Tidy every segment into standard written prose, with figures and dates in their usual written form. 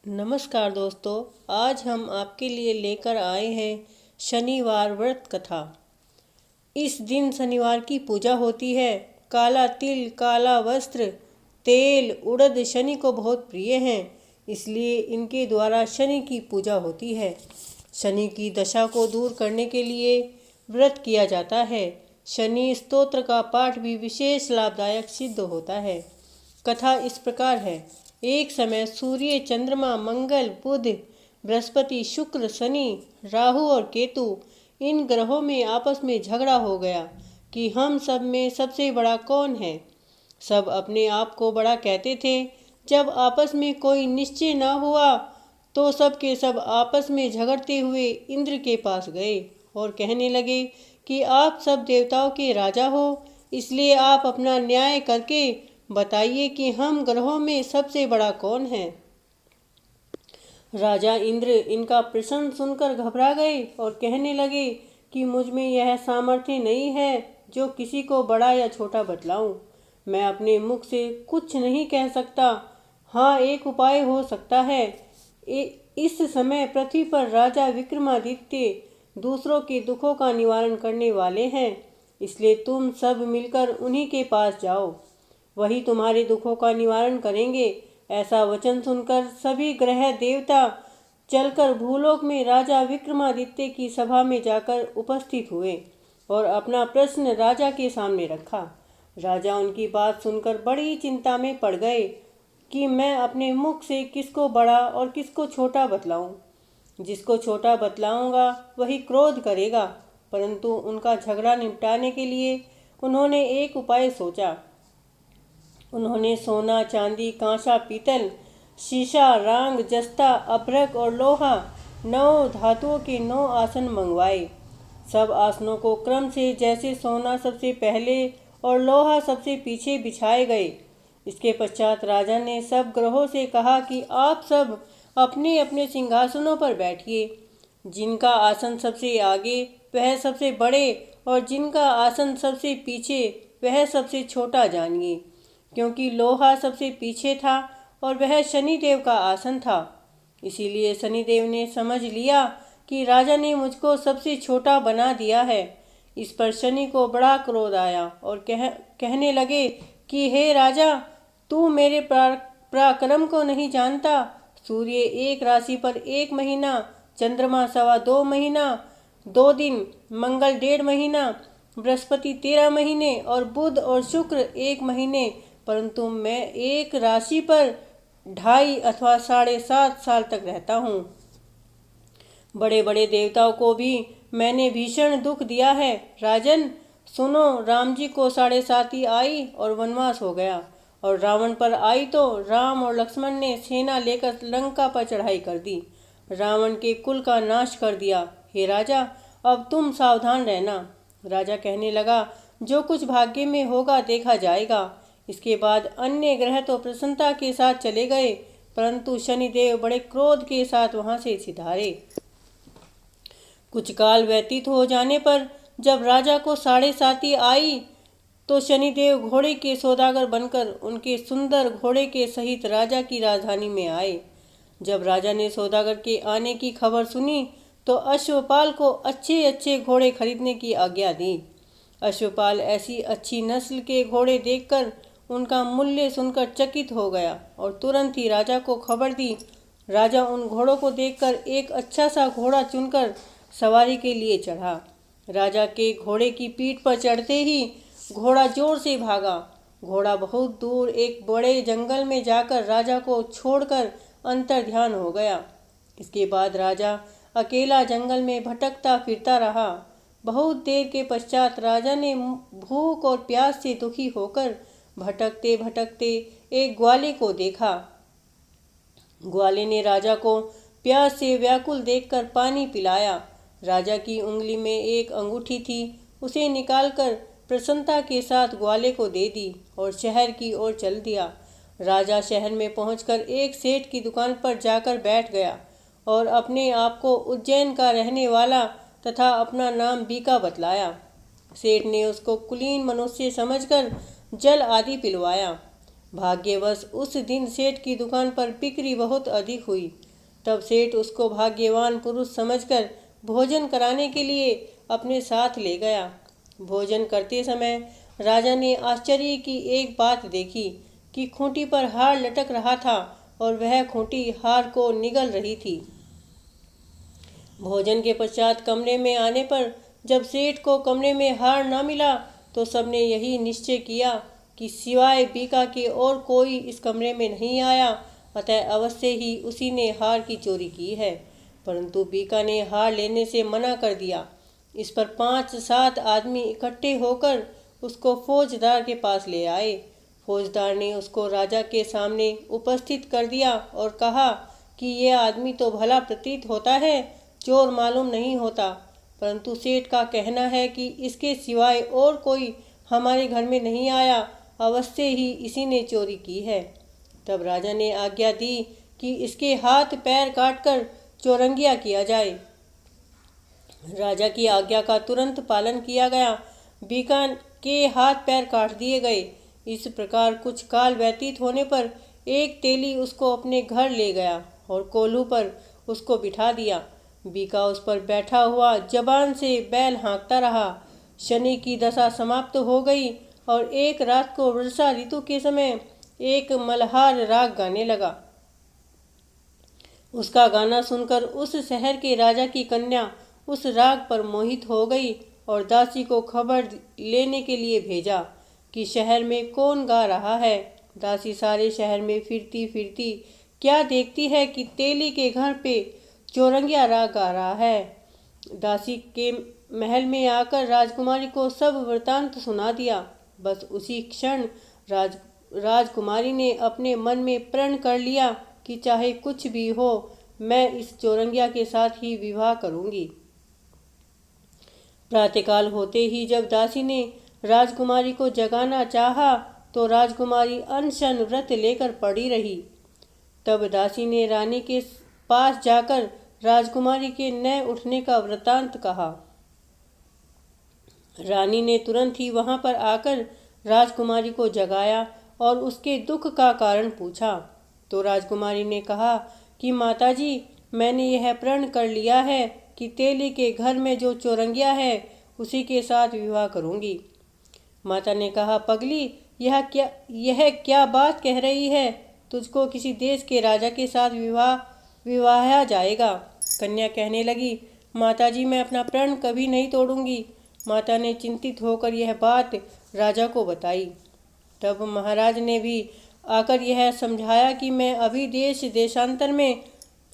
नमस्कार दोस्तों, आज हम आपके लिए लेकर आए हैं शनिवार व्रत कथा। इस दिन शनिवार की पूजा होती है। काला तिल, काला वस्त्र, तेल, उड़द शनि को बहुत प्रिय हैं, इसलिए इनके द्वारा शनि की पूजा होती है। शनि की दशा को दूर करने के लिए व्रत किया जाता है। शनि स्तोत्र का पाठ भी विशेष लाभदायक सिद्ध होता है। कथा इस प्रकार है। एक समय सूर्य, चंद्रमा, मंगल, बुध, बृहस्पति, शुक्र, शनि, राहु और केतु इन ग्रहों में आपस में झगड़ा हो गया कि हम सब में सबसे बड़ा कौन है। सब अपने आप को बड़ा कहते थे। जब आपस में कोई निश्चय न हुआ तो सब के सब आपस में झगड़ते हुए इंद्र के पास गए और कहने लगे कि आप सब देवताओं के राजा हो, इसलिए आप अपना न्याय करके बताइए कि हम ग्रहों में सबसे बड़ा कौन है। राजा इंद्र इनका प्रश्न सुनकर घबरा गए और कहने लगे कि मुझ में यह सामर्थ्य नहीं है जो किसी को बड़ा या छोटा बतलाऊं। मैं अपने मुख से कुछ नहीं कह सकता। हाँ, एक उपाय हो सकता है। इस समय पृथ्वी पर राजा विक्रमादित्य दूसरों के दुखों का निवारण करने वाले हैं, इसलिए तुम सब मिलकर उन्हीं के पास जाओ, वही तुम्हारे दुखों का निवारण करेंगे। ऐसा वचन सुनकर सभी ग्रह देवता चलकर भूलोक में राजा विक्रमादित्य की सभा में जाकर उपस्थित हुए और अपना प्रश्न राजा के सामने रखा। राजा उनकी बात सुनकर बड़ी चिंता में पड़ गए कि मैं अपने मुख से किसको बड़ा और किसको छोटा बतलाऊं। जिसको छोटा बतलाऊंगा वही क्रोध करेगा, परंतु उनका झगड़ा निपटाने के लिए उन्होंने एक उपाय सोचा। उन्होंने सोना, चांदी, कांसा, पीतल, शीशा, रांग, जस्ता, अभ्रक और लोहा 9 धातुओं के 9 आसन मंगवाए। सब आसनों को क्रम से जैसे सोना सबसे पहले और लोहा सबसे पीछे बिछाए गए। इसके पश्चात राजा ने सब ग्रहों से कहा कि आप सब अपने अपने सिंहासनों पर बैठिए। जिनका आसन सबसे आगे वह सबसे बड़े और जिनका आसन सबसे पीछे वह सबसे छोटा जानिए, क्योंकि लोहा सबसे पीछे था और वह शनिदेव का आसन था। इसीलिए शनिदेव ने समझ लिया कि राजा ने मुझको सबसे छोटा बना दिया है। इस पर शनि को बड़ा क्रोध आया और कहने लगे कि हे राजा, तू मेरे पराक्रम को नहीं जानता। सूर्य एक राशि पर 1 महीना, चंद्रमा 2.25 महीना 2 दिन, मंगल 1.5 महीना, बृहस्पति 13 महीने और बुध और शुक्र 1 महीने, परंतु मैं एक राशि पर 2.5 अथवा 7.5 साल तक रहता हूँ। बड़े बड़े देवताओं को भी मैंने भीषण दुख दिया है। राजन सुनो, राम जी को 7.5 ही आई और वनवास हो गया, और रावण पर आई तो राम और लक्ष्मण ने सेना लेकर लंका पर चढ़ाई कर दी, रावण के कुल का नाश कर दिया। हे राजा, अब तुम सावधान रहना। राजा कहने लगा, जो कुछ भाग्य में होगा देखा जाएगा। इसके बाद अन्य ग्रह तो प्रसन्नता के साथ चले गए, परंतु शनिदेव बड़े क्रोध के साथ वहां से सिधारे। कुछ काल व्यतीत हो जाने पर जब राजा को 7.5 आई तो शनिदेव घोड़े के सौदागर बनकर उनके सुंदर घोड़े के सहित राजा की राजधानी में आए। जब राजा ने सौदागर के आने की खबर सुनी तो अश्वपाल को अच्छे अच्छे घोड़े खरीदने की आज्ञा दी। अश्वपाल ऐसी अच्छी नस्ल के घोड़े देखकर उनका मूल्य सुनकर चकित हो गया और तुरंत ही राजा को खबर दी। राजा उन घोड़ों को देखकर एक अच्छा सा घोड़ा चुनकर सवारी के लिए चढ़ा। राजा के घोड़े की पीठ पर चढ़ते ही घोड़ा जोर से भागा। घोड़ा बहुत दूर एक बड़े जंगल में जाकर राजा को छोड़कर अंतर्ध्यान हो गया। इसके बाद राजा अकेला जंगल में भटकता फिरता रहा। बहुत देर के पश्चात राजा ने भूख और प्यास से दुखी होकर भटकते भटकते एक ग्वाले को देखा। ग्वाले ने राजा को प्यास से व्याकुल देखकर पानी पिलाया। राजा की उंगली में एक अंगूठी थी, उसे निकालकर प्रसन्नता के साथ ग्वाले को दे दी और शहर की ओर चल दिया। राजा शहर में पहुंचकर एक सेठ की दुकान पर जाकर बैठ गया और अपने आप को उज्जैन का रहने वाला तथा अपना नाम बीका बतलाया। सेठ ने उसको कुलीन मनुष्य समझकर जल आदि पिलवाया। भाग्यवश उस दिन सेठ की दुकान पर बिक्री बहुत अधिक हुई। तब सेठ उसको भाग्यवान पुरुष समझकर भोजन कराने के लिए अपने साथ ले गया। भोजन करते समय राजा ने आश्चर्य की एक बात देखी कि खूंटी पर हार लटक रहा था और वह खूंटी हार को निगल रही थी। भोजन के पश्चात कमरे में आने पर जब सेठ को कमरे में हार न मिला तो सबने यही निश्चय किया कि सिवाय बीका के और कोई इस कमरे में नहीं आया, अतः अवश्य ही उसी ने हार की चोरी की है। परंतु बीका ने हार लेने से मना कर दिया। इस पर 5-7 आदमी इकट्ठे होकर उसको फौजदार के पास ले आए। फौजदार ने उसको राजा के सामने उपस्थित कर दिया और कहा कि ये आदमी तो भला प्रतीत होता है, चोर मालूम नहीं होता, परंतु सेठ का कहना है कि इसके सिवाय और कोई हमारे घर में नहीं आया, अवश्य ही इसी ने चोरी की है। तब राजा ने आज्ञा दी कि इसके हाथ पैर काटकर चौरंगिया किया जाए। राजा की आज्ञा का तुरंत पालन किया गया। बीका के हाथ पैर काट दिए गए। इस प्रकार कुछ काल व्यतीत होने पर एक तेली उसको अपने घर ले गया और कोल्हू पर उसको बिठा दिया। बीका उस पर बैठा हुआ जबान से बैल हाँकता रहा। शनि की दशा समाप्त हो गई और एक रात को वर्षा ऋतु के समय एक मल्हार राग गाने लगा। उसका गाना सुनकर उस शहर के राजा की कन्या उस राग पर मोहित हो गई और दासी को खबर लेने के लिए भेजा कि शहर में कौन गा रहा है। दासी सारे शहर में फिरती फिरती क्या देखती है कि तेली के घर पे चौरंगिया राग गा रहा है। दासी के महल में आकर राजकुमारी को सब वृतांत सुना दिया। बस उसी क्षण राजकुमारी ने अपने मन में प्रण कर लिया कि चाहे कुछ भी हो, मैं इस चौरंगिया के साथ ही विवाह करूंगी। प्रातःकाल होते ही जब दासी ने राजकुमारी को जगाना चाहा तो राजकुमारी अनशन व्रत लेकर पड़ी रही। तब दासी ने रानी के पास जाकर राजकुमारी के न उठने का वृतांत कहा। रानी ने तुरंत ही वहां पर आकर राजकुमारी को जगाया और उसके दुख का कारण पूछा। तो राजकुमारी ने कहा कि माताजी, मैंने यह प्रण कर लिया है कि तेली के घर में जो चौरंगिया है उसी के साथ विवाह करूंगी। माता ने कहा, पगली, यह क्या बात कह रही है? तुझको किसी देश के राजा के साथ विवाहा जाएगा। कन्या कहने लगी, माताजी, मैं अपना प्रण कभी नहीं तोड़ूंगी। माता ने चिंतित होकर यह बात राजा को बताई। तब महाराज ने भी आकर यह समझाया कि मैं अभी देश देशांतर में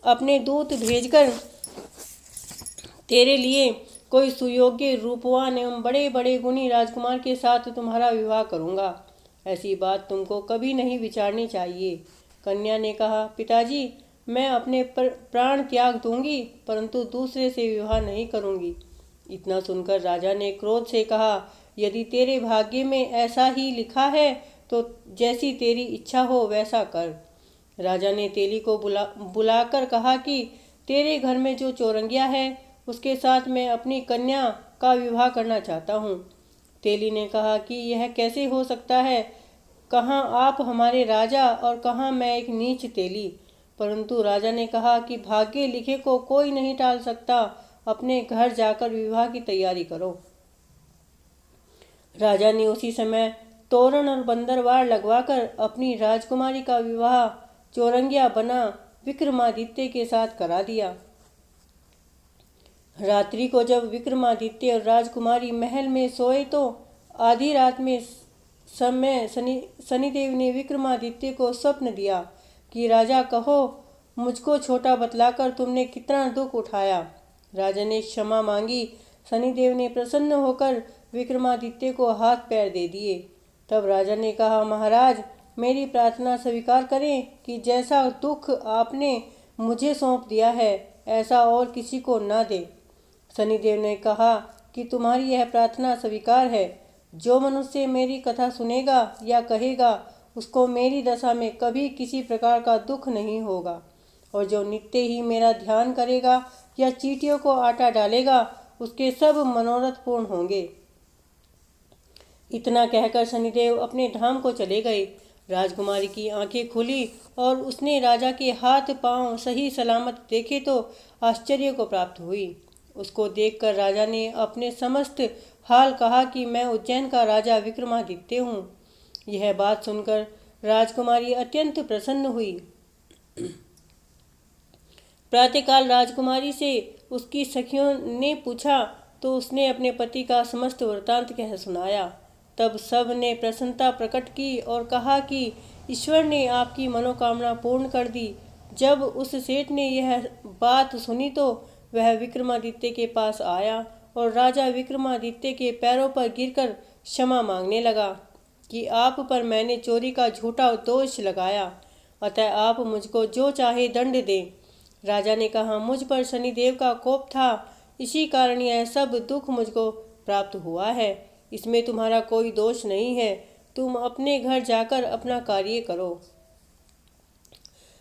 अपने दूत भेजकर तेरे लिए कोई सुयोग्य, रूपवान एवं बड़े बड़े गुणी राजकुमार के साथ तुम्हारा विवाह करूंगा। ऐसी बात तुमको कभी नहीं विचारनी चाहिए। कन्या ने कहा, पिताजी, मैं अपने प्राण त्याग दूंगी, परंतु दूसरे से विवाह नहीं करूंगी। इतना सुनकर राजा ने क्रोध से कहा, यदि तेरे भाग्य में ऐसा ही लिखा है तो जैसी तेरी इच्छा हो वैसा कर। राजा ने तेली को बुलाकर कहा कि तेरे घर में जो चौरंगिया है उसके साथ मैं अपनी कन्या का विवाह करना चाहता हूँ। तेली ने कहा कि यह कैसे हो सकता है? कहाँ आप हमारे राजा और कहाँ मैं एक नीच तेली। परंतु राजा ने कहा कि भाग्य लिखे को कोई नहीं टाल सकता, अपने घर जाकर विवाह की तैयारी करो। राजा ने उसी समय तोरण और बंदरवार लगवाकर अपनी राजकुमारी का विवाह चौरंगिया बना विक्रमादित्य के साथ करा दिया। रात्रि को जब विक्रमादित्य और राजकुमारी महल में सोए तो आधी रात में समय शनिदेव ने विक्रमादित्य को स्वप्न दिया कि राजा, कहो, मुझको छोटा बतलाकर तुमने कितना दुख उठाया। राजा ने क्षमा मांगी। शनिदेव ने प्रसन्न होकर विक्रमादित्य को हाथ पैर दे दिए। तब राजा ने कहा, महाराज, मेरी प्रार्थना स्वीकार करें कि जैसा दुख आपने मुझे सौंप दिया है ऐसा और किसी को न दे। शनिदेव ने कहा कि तुम्हारी यह प्रार्थना स्वीकार है। जो मनुष्य मेरी कथा सुनेगा या कहेगा उसको मेरी दशा में कभी किसी प्रकार का दुख नहीं होगा, और जो नित्य ही मेरा ध्यान करेगा या चींटियों को आटा डालेगा उसके सब मनोरथ पूर्ण होंगे। इतना कहकर शनिदेव अपने धाम को चले गए। राजकुमारी की आंखें खुली और उसने राजा के हाथ पांव सही सलामत देखे तो आश्चर्य को प्राप्त हुई। उसको देखकर राजा ने अपने समस्त हाल कहा कि मैं उज्जैन का राजा विक्रमादित्य हूँ। यह बात सुनकर राजकुमारी अत्यंत प्रसन्न हुई। प्रातःकाल राजकुमारी से उसकी सखियों ने पूछा तो उसने अपने पति का समस्त वृत्तांत कह सुनाया। तब सब ने प्रसन्नता प्रकट की और कहा कि ईश्वर ने आपकी मनोकामना पूर्ण कर दी। जब उस सेठ ने यह बात सुनी तो वह विक्रमादित्य के पास आया और राजा विक्रमादित्य के पैरों पर गिरकर क्षमा मांगने लगा कि आप पर मैंने चोरी का झूठा दोष लगाया, अतः आप मुझको जो चाहे दंड दें। राजा ने कहा, मुझ पर शनिदेव का कोप था, इसी कारण यह सब दुख मुझको प्राप्त हुआ है। इसमें तुम्हारा कोई दोष नहीं है। तुम अपने घर जाकर अपना कार्य करो।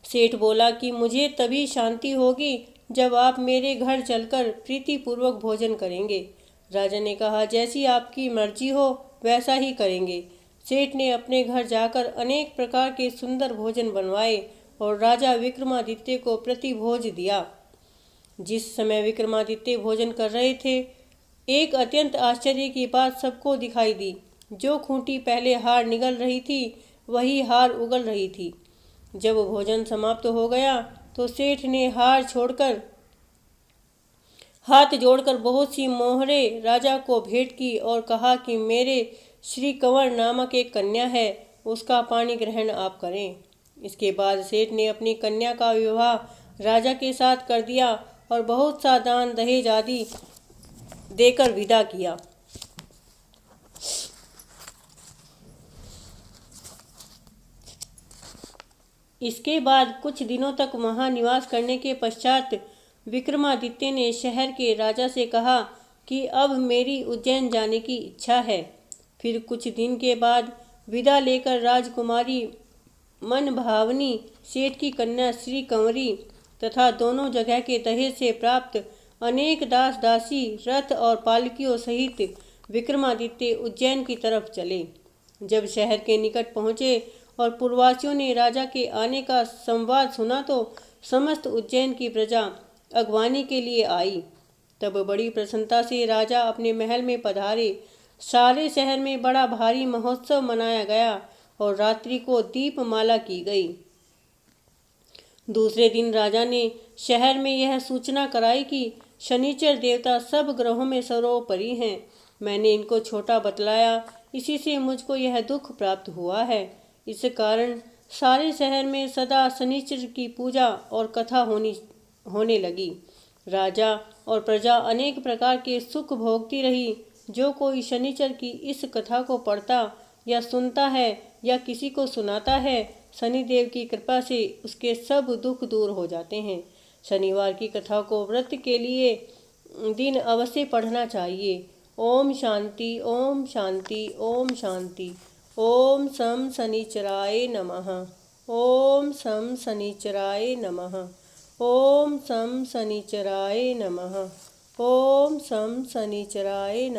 सेठ बोला कि मुझे तभी शांति होगी जब आप मेरे घर चलकर प्रीतिपूर्वक भोजन करेंगे। राजा ने कहा, जैसी आपकी मर्जी हो वैसा ही करेंगे। सेठ ने अपने घर जाकर अनेक प्रकार के सुंदर भोजन बनवाए और राजा विक्रमादित्य को प्रतिभोज दिया। जिस समय विक्रमादित्य भोजन कर रहे थे, एक अत्यंत आश्चर्य की बात सबको दिखाई दी। जो खूंटी पहले हार निगल रही थी वही हार उगल रही थी। जब भोजन समाप्त हो गया तो सेठ ने हाथ जोड़कर बहुत सी मोहरें राजा को भेंट की और कहा कि मेरे श्री कंवर नामक एक कन्या है, उसका पाणी ग्रहण आप करें। इसके बाद सेठ ने अपनी कन्या का विवाह राजा के साथ कर दिया और बहुत सा दान दहेज आदि देकर विदा किया। इसके बाद कुछ दिनों तक वहां निवास करने के पश्चात विक्रमादित्य ने शहर के राजा से कहा कि अब मेरी उज्जैन जाने की इच्छा है। फिर कुछ दिन के बाद विदा लेकर राजकुमारी मन भावनी सेठ की कन्या श्री कंवरी तथा दोनों जगह के दहेज से प्राप्त अनेक दास दासी रथ और पालकियों सहित विक्रमादित्य उज्जैन की तरफ चले। जब शहर के निकट पहुँचे और पुरवासियों ने राजा के आने का संवाद सुना तो समस्त उज्जैन की प्रजा अगवानी के लिए आई। तब बड़ी प्रसन्नता से राजा अपने महल में पधारे। सारे शहर में बड़ा भारी महोत्सव मनाया गया और रात्रि को दीपमाला की गई। दूसरे दिन राजा ने शहर में यह सूचना कराई कि शनिचर देवता सब ग्रहों में सर्वोपरि हैं। मैंने इनको छोटा बतलाया, इसी से मुझको यह दुख प्राप्त हुआ है। इस कारण सारे शहर में सदा शनिचर की पूजा और कथा होने लगी। राजा और प्रजा अनेक प्रकार के सुख भोगती रही। जो कोई शनिचर की इस कथा को पढ़ता या सुनता है या किसी को सुनाता है, शनिदेव की कृपा से उसके सब दुख दूर हो जाते हैं। शनिवार की कथा को व्रत के लिए दिन अवश्य पढ़ना चाहिए। ओम शांति, ओम शांति, ओम शांति। ओम सम शनिचराय नमः। ओम सम शनिचराय नमः। ओम सम शनिचराय नमः। ओम सम शनिचराय नमः।